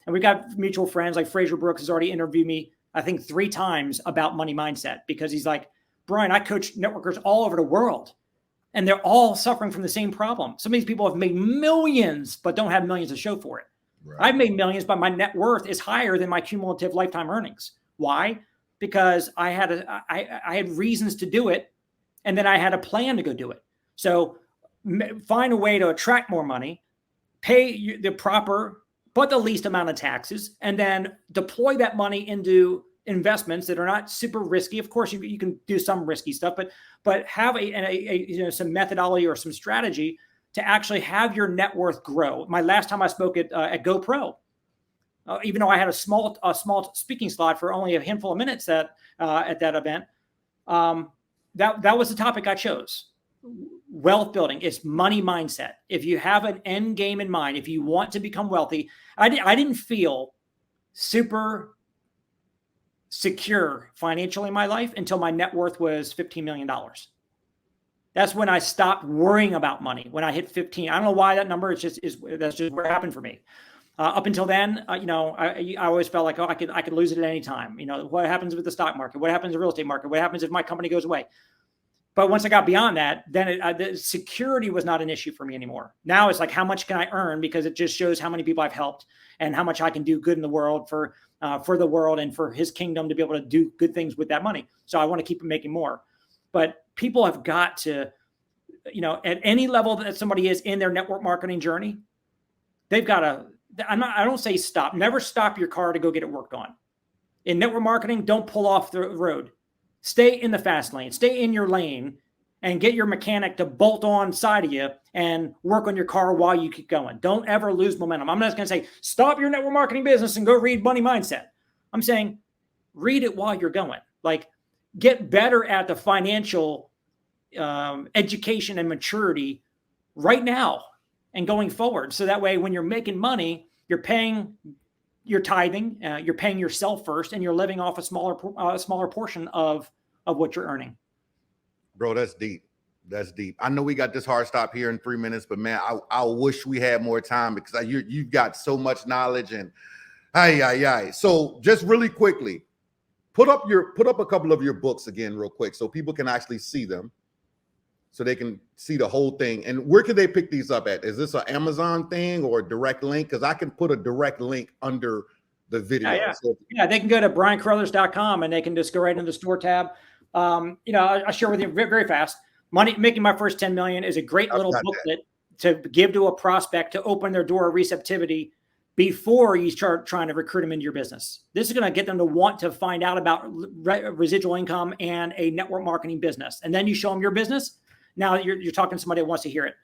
and we've got mutual friends like Fraser Brooks has already interviewed me, I think 3 times about money mindset, because he's like, Brian, I coach networkers all over the world, and they're all suffering from the same problem. Some of these people have made millions, but don't have millions to show for it. Right. I've made millions, but my net worth is higher than my cumulative lifetime earnings. Why? Because I had reasons to do it, and then I had a plan to go do it. So find a way to attract more money, pay the proper but the least amount of taxes, and then deploy that money into investments that are not super risky. Of course, you can do some risky stuff, but have some methodology or some strategy to actually have your net worth grow. My last time I spoke at GoPro, even though I had a small speaking slot for only a handful of minutes at that event, that was the topic I chose. Wealth building is money mindset. If you have an end game in mind, if you want to become wealthy, I didn't feel super secure financially in my life until my net worth was $15 million. That's when I stopped worrying about money. When I hit 15, I don't know why that number that's just where it happened for me. Up until then, I always felt like, I could lose it at any time. What happens with the stock market? What happens in the real estate market? What happens if my company goes away? But once I got beyond that, then the security was not an issue for me anymore. Now it's like, how much can I earn? Because it just shows how many people I've helped and how much I can do good in the world for the world and for his kingdom to be able to do good things with that money. So I want to keep making more. But people have got to, at any level that somebody is in their network marketing journey, they've got to, I don't say stop. Never stop your car to go get it worked on. In network marketing, don't pull off the road. Stay in the fast lane, stay in your lane, and get your mechanic to bolt on side of you and work on your car while you keep going. Don't ever lose momentum. I'm not going to say, stop your network marketing business and go read Money Mindset. I'm saying, read it while you're going. Like, get better at the financial education and maturity right now and going forward. So that way, when you're making money, you're paying your tithing, you're paying yourself first, and you're living off a smaller portion of what you're earning. Bro, that's deep. That's deep. I know we got this hard stop here in 3 minutes, but man, I wish we had more time because you've got so much knowledge and So just really quickly, put up a couple of your books again real quick so people can actually see them, so they can see the whole thing. And where can they pick these up at? Is this an Amazon thing or a direct link? Because I can put a direct link under the video. Yeah, they can go to briancarruthers.com and they can just go right into the store tab. I'll share with you very fast. Making My First 10 Million is a great little booklet to give to a prospect to open their door of receptivity before you start trying to recruit them into your business. This is going to get them to want to find out about residual income and a network marketing business. And then you show them your business. Now you're talking to somebody that wants to hear it.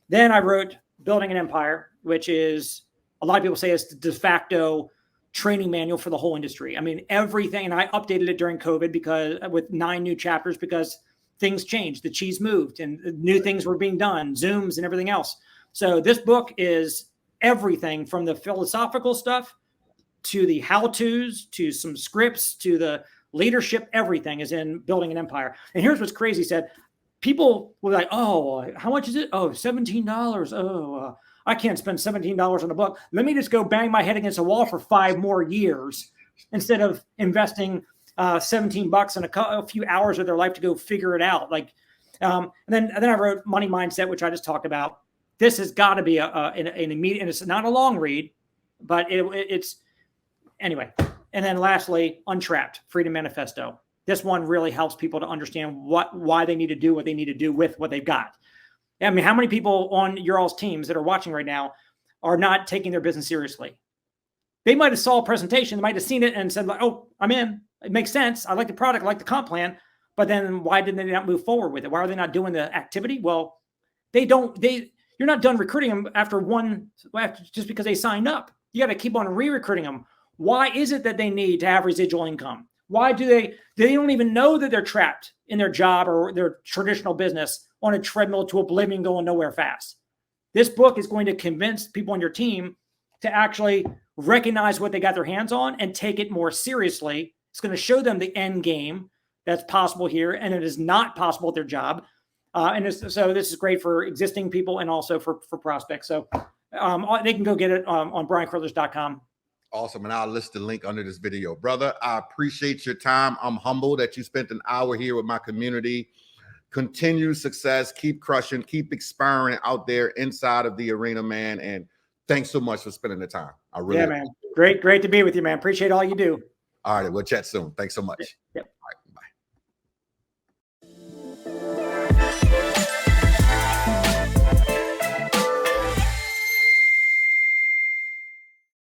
Then I wrote Building an Empire, which is, a lot of people say, it's the de facto training manual for the whole industry. I mean, everything. And I updated it during COVID because with 9 new chapters, because things changed. The cheese moved and new things were being done, Zooms and everything else. So this book is everything from the philosophical stuff to the how-tos, to some scripts, to the leadership. Everything is in Building an Empire. And here's what's crazy, said. People were like, oh, how much is it? Oh, $17. Oh, I can't spend $17 on a book. Let me just go bang my head against a wall for 5 more years instead of investing $17 in a few hours of their life to go figure it out. And then I wrote Money Mindset, which I just talked about. This has got to be an immediate, and it's not a long read, but it's anyway. And then lastly, Untrapped, Freedom Manifesto. This one really helps people to understand why they need to do what they need to do with what they've got. I mean, how many people on your all's teams that are watching right now are not taking their business seriously? They might have saw a presentation, they might have seen it and said, like, oh, I'm in. It makes sense. I like the product, I like the comp plan. But then why didn't they not move forward with it? Why are they not doing the activity? Well, you're not done recruiting them after just because they signed up. You got to keep on re-recruiting them. Why is it that they need to have residual income? Why do they don't even know that they're trapped in their job or their traditional business on a treadmill to oblivion going nowhere fast? This book is going to convince people on your team to actually recognize what they got their hands on and take it more seriously. It's going to show them the end game that's possible here, and it is not possible at their job. So this is great for existing people and also for prospects. So they can go get it on briancarruthers.com. Awesome. And I'll list the link under this video. Brother, I appreciate your time. I'm humbled that you spent an hour here with my community. Continued success. Keep crushing. Keep expiring out there inside of the arena, man. And thanks so much for spending the time. I really man. Great to be with you, man. Appreciate all you do. All right. We'll chat soon. Thanks so much. Yep.